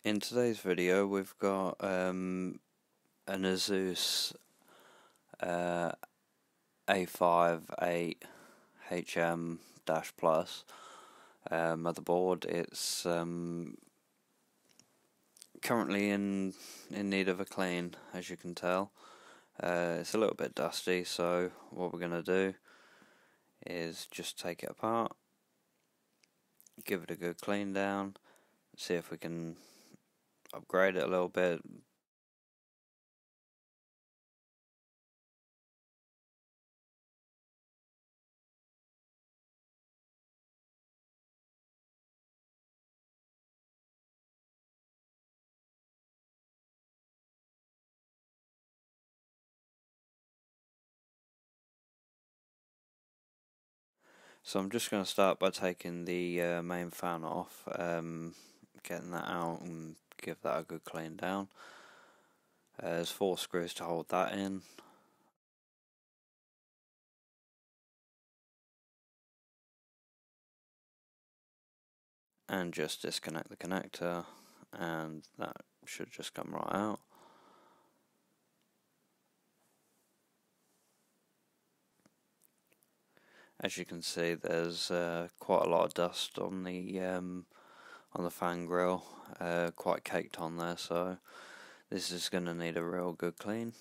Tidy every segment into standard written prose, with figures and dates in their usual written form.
In today's video we've got an Asus A5 HM-Plus motherboard. It's currently in need of a clean, as you can tell. It's a little bit dusty, so what we're going to do is just take it apart, give it a good clean down, see if we can upgrade it a little bit. So I'm just going to start by taking the main fan off, getting that out and give that a good clean down. There's 4 screws to hold that in. And just disconnect the connector, and that should just come right out. As you can see, there's quite a lot of dust on the fan grill, quite caked on there, so this is going to need a real good clean.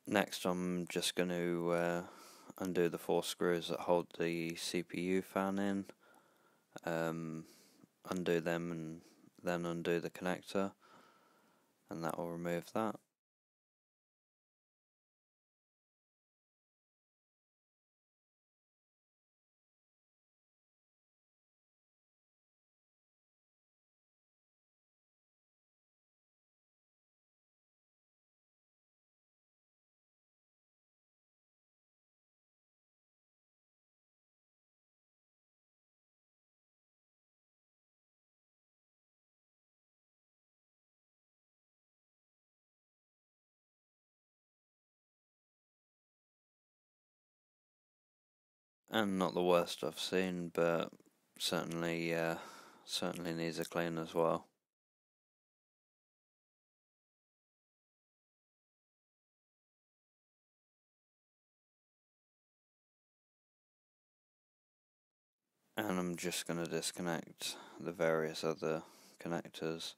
Next, I'm just going to undo the 4 screws that hold the CPU fan in, undo them, and then undo the connector, and that will remove that. And not the worst I've seen, but certainly needs a clean as well. And I'm just going to disconnect the various other connectors,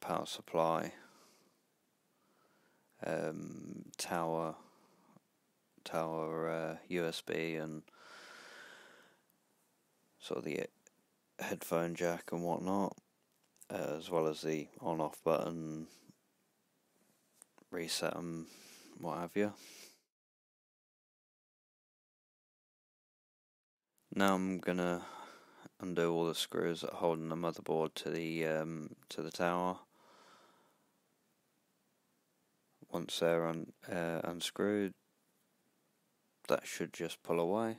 power supply, tower USB, and sort of the headphone jack and whatnot, as well as the on-off button, reset and what have you. Now I'm gonna undo all the screws that are holding the motherboard to the tower. Once they're unscrewed, that should just pull away.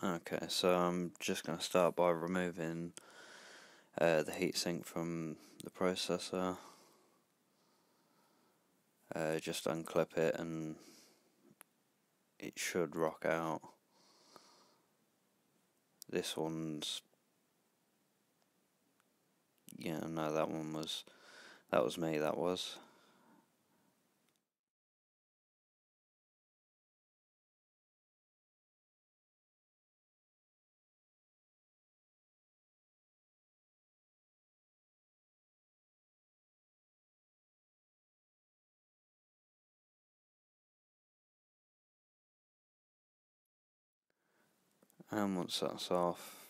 Okay, so I'm just going to start by removing the heatsink from the processor. Just unclip it and it should rock out. This one's, yeah, no, that was me, that was. And once that's off,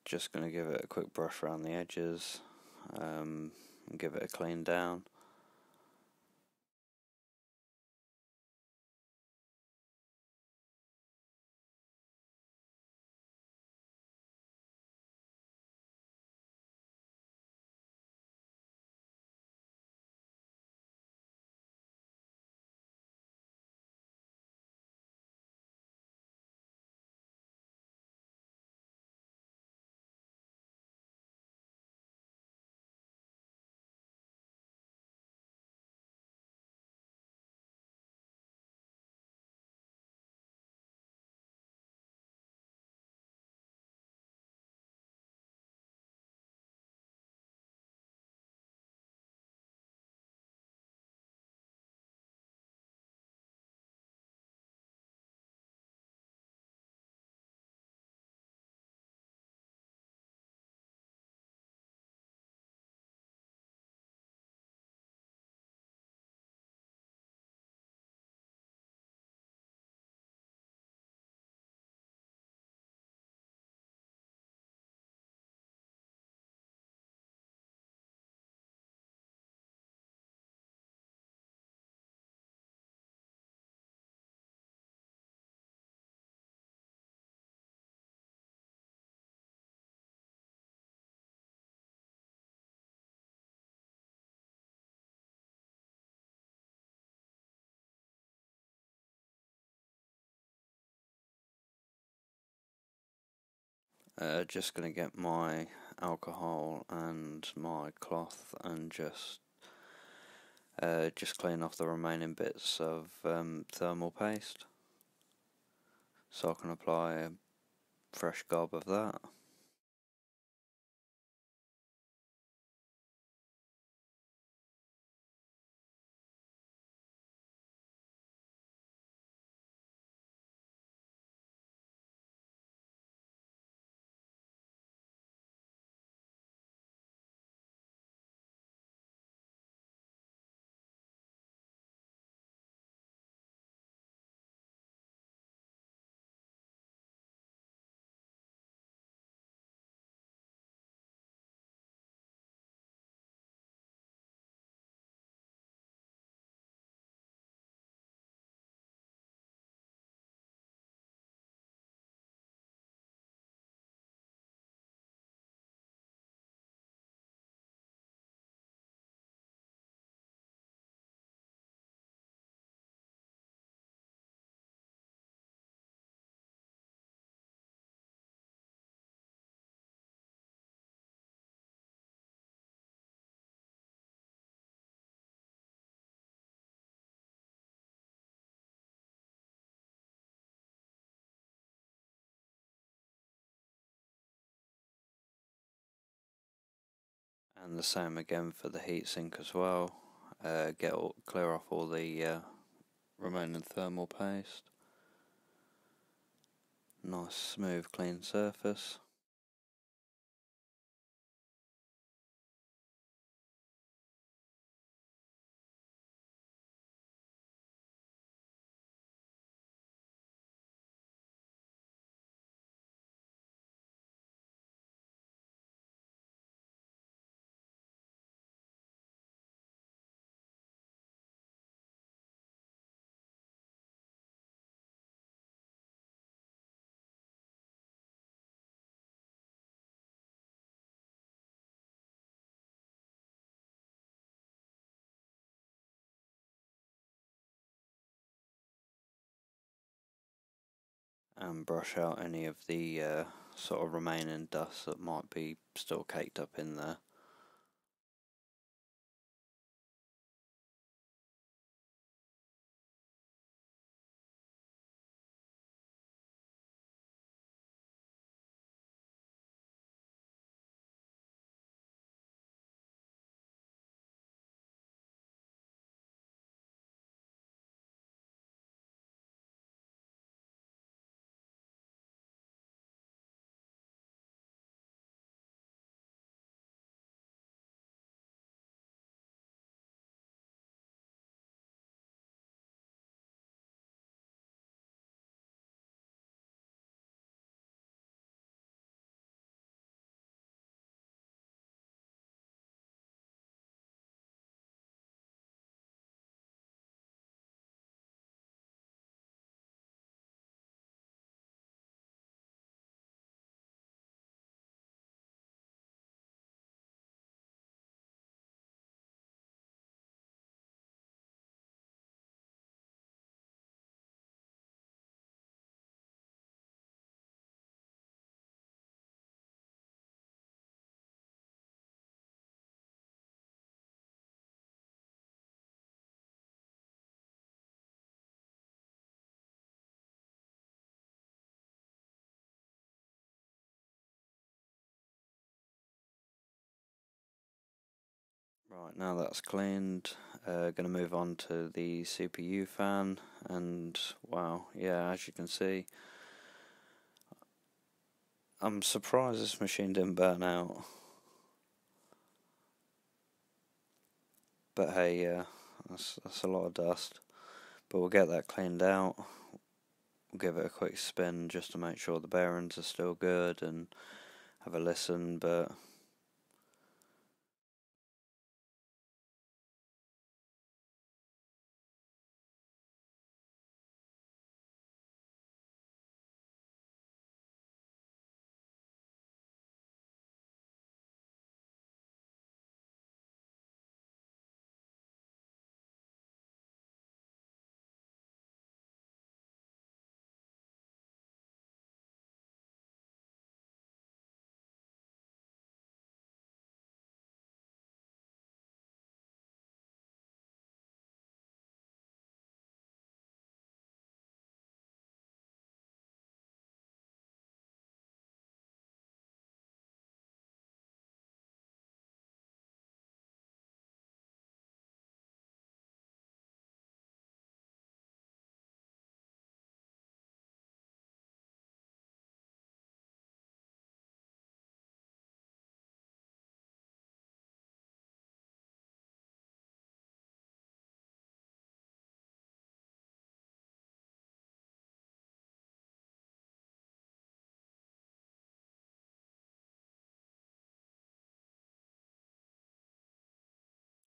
just going to give it a quick brush around the edges and give it a clean down. Just going to get my alcohol and my cloth and just clean off the remaining bits of thermal paste, so I can apply a fresh gob of that. And the same again for the heatsink as well. Clear off all the remaining thermal paste. Nice smooth clean surface. And brush out any of the sort of remaining dust that might be still caked up in there. Right, now that's cleaned, going to move on to the CPU fan, and wow, yeah, as you can see, I'm surprised this machine didn't burn out. But hey, yeah, that's a lot of dust. But we'll get that cleaned out. We'll give it a quick spin just to make sure the bearings are still good and have a listen, but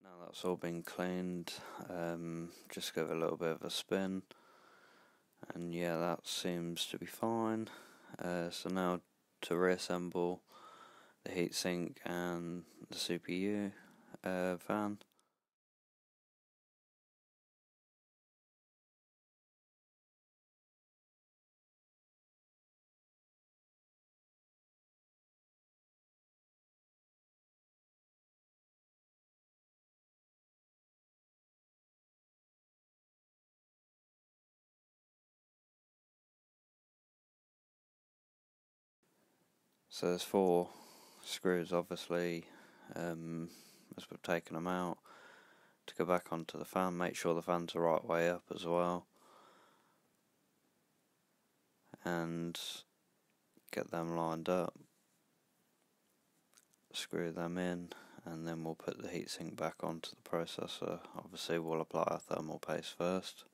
now that's all been cleaned. Just give it a little bit of a spin, and yeah, that seems to be fine. So now to reassemble the heatsink and the CPU fan. So there's 4 screws, obviously, as we've taken them out, to go back onto the fan. Make sure the fan's the right way up as well, and get them lined up, screw them in, and then we'll put the heatsink back onto the processor. Obviously we'll apply our thermal paste first.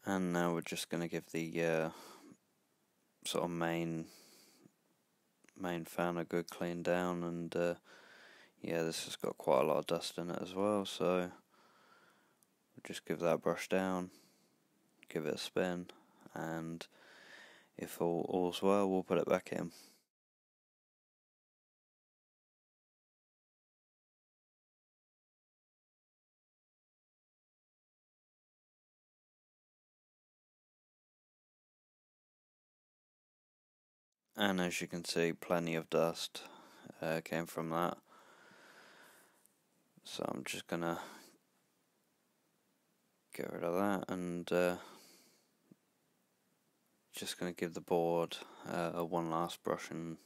And now we're just going to give the sort of main fan a good clean down, and yeah, this has got quite a lot of dust in it as well, so we'll just give that a brush down, give it a spin, and if all's well, we'll put it back in. And as you can see, plenty of dust came from that, so I'm just gonna get rid of that, and just gonna give the board a one last brush and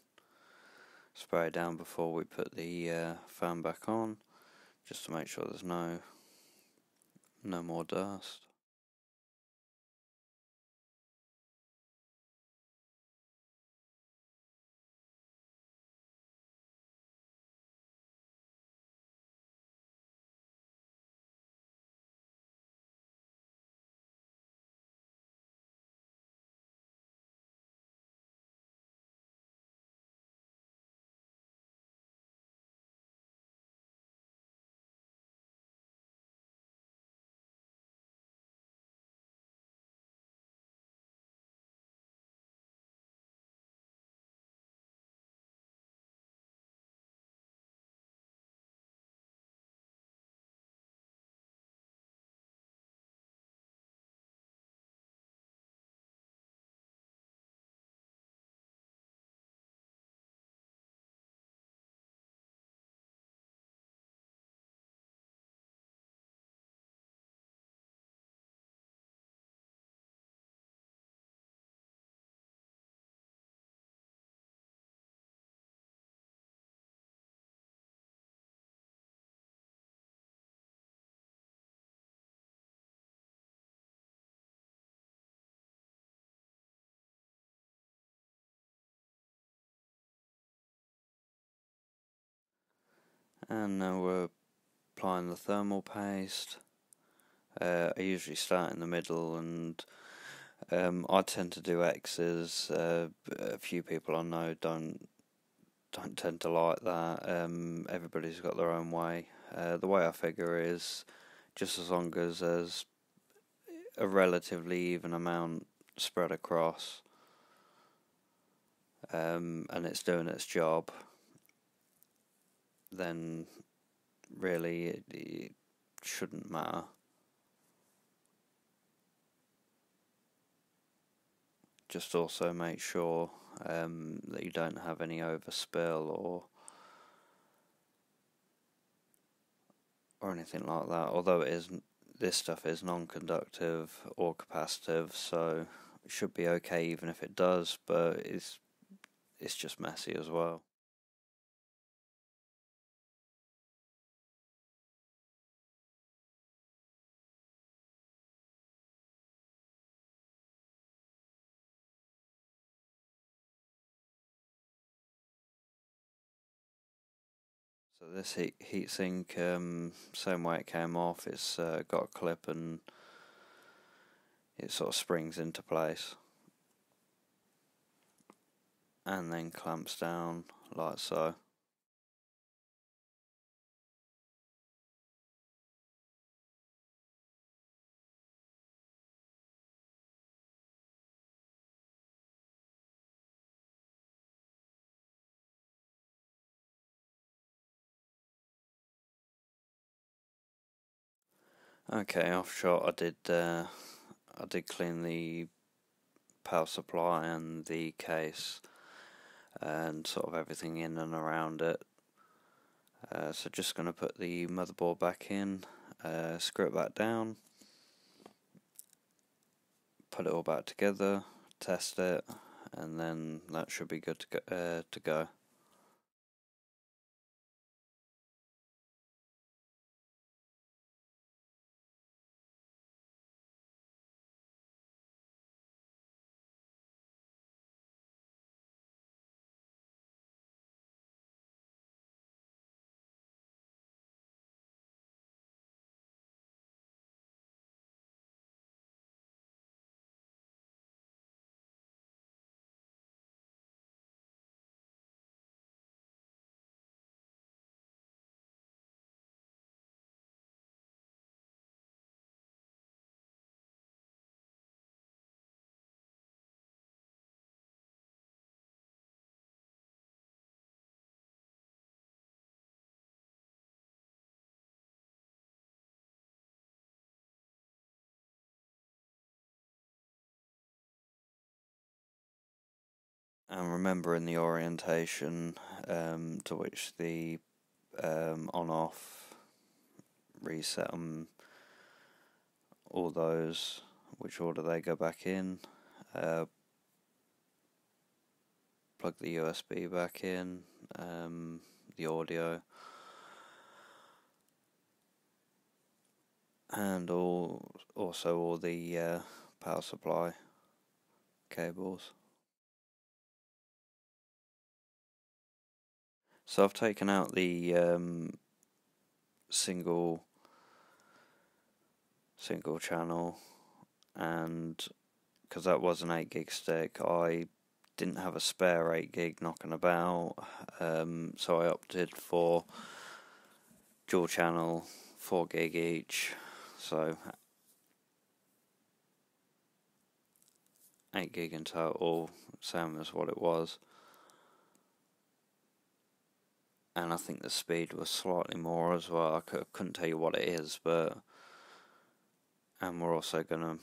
spray down before we put the fan back on, just to make sure there's no more dust. And now we're applying the thermal paste. I usually start in the middle, and I tend to do X's. A few people I know don't tend to like that. Everybody's got their own way. The way I figure is just as long as there's a relatively even amount spread across, and it's doing its job, then really it shouldn't matter. Just also make sure that you don't have any overspill or anything like that. Although this stuff is non-conductive or capacitive, so it should be okay even if it does, but it's just messy as well. So this heatsink, same way it came off, it's got a clip and it sort of springs into place and then clamps down like so. Okay, off shot I did clean the power supply and the case and sort of everything in and around it. So just going to put the motherboard back in, screw it back down, put it all back together, test it, and then that should be good to go. And remember in the orientation to which the on-off, reset them, all those, which order they go back in, plug the USB back in, the audio, and also all the power supply cables. So I've taken out the single channel, and because that was an 8 gig stick, I didn't have a spare 8 gig knocking about, so I opted for dual channel, 4 gig each, so 8 gig in total, same as what it was. And I think the speed was slightly more as well. I couldn't tell you what it is, and we're also going to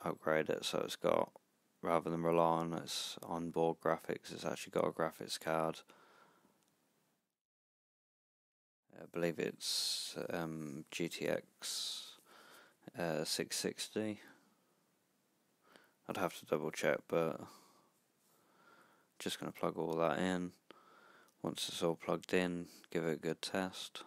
upgrade it so it's got, rather than rely on its onboard graphics, it's actually got a graphics card. I believe it's GTX 660. I'd have to double check, but just going to plug all that in. Once it's all plugged in, give it a good test.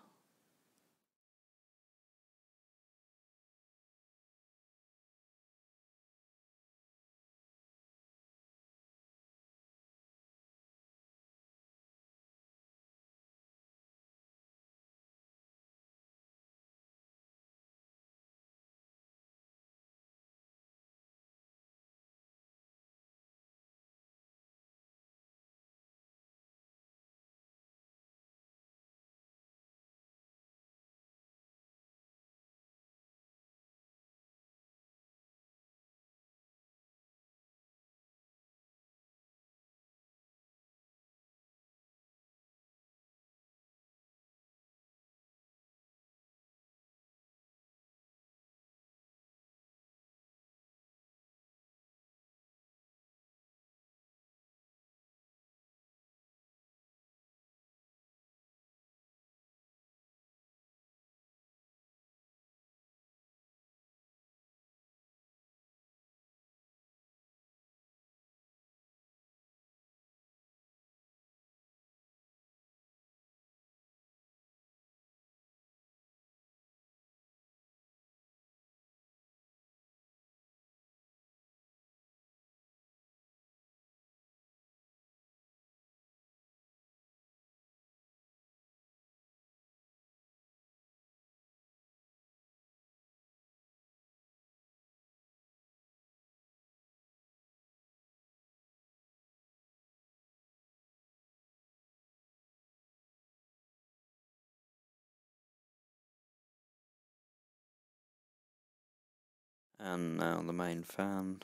And now the main fan,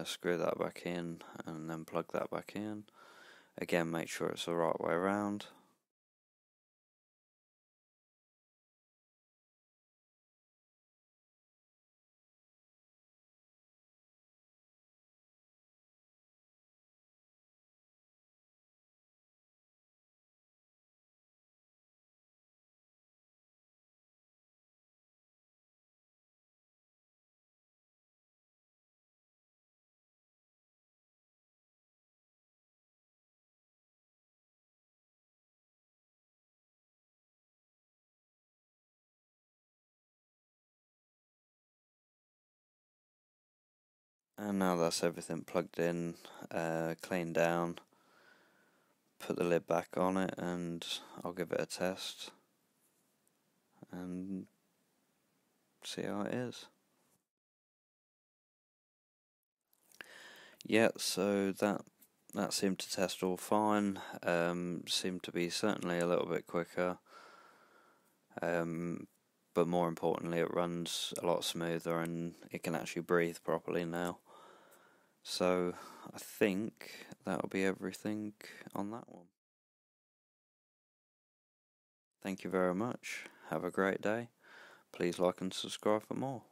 screw that back in and then plug that back in. Again, make sure it's the right way around. And now that's everything plugged in, cleaned down, put the lid back on it and I'll give it a test and see how it is. Yeah, so that seemed to test all fine, seemed to be certainly a little bit quicker, but more importantly it runs a lot smoother and it can actually breathe properly now. So I think that'll be everything on that one. Thank you very much, have a great day, please like and subscribe for more.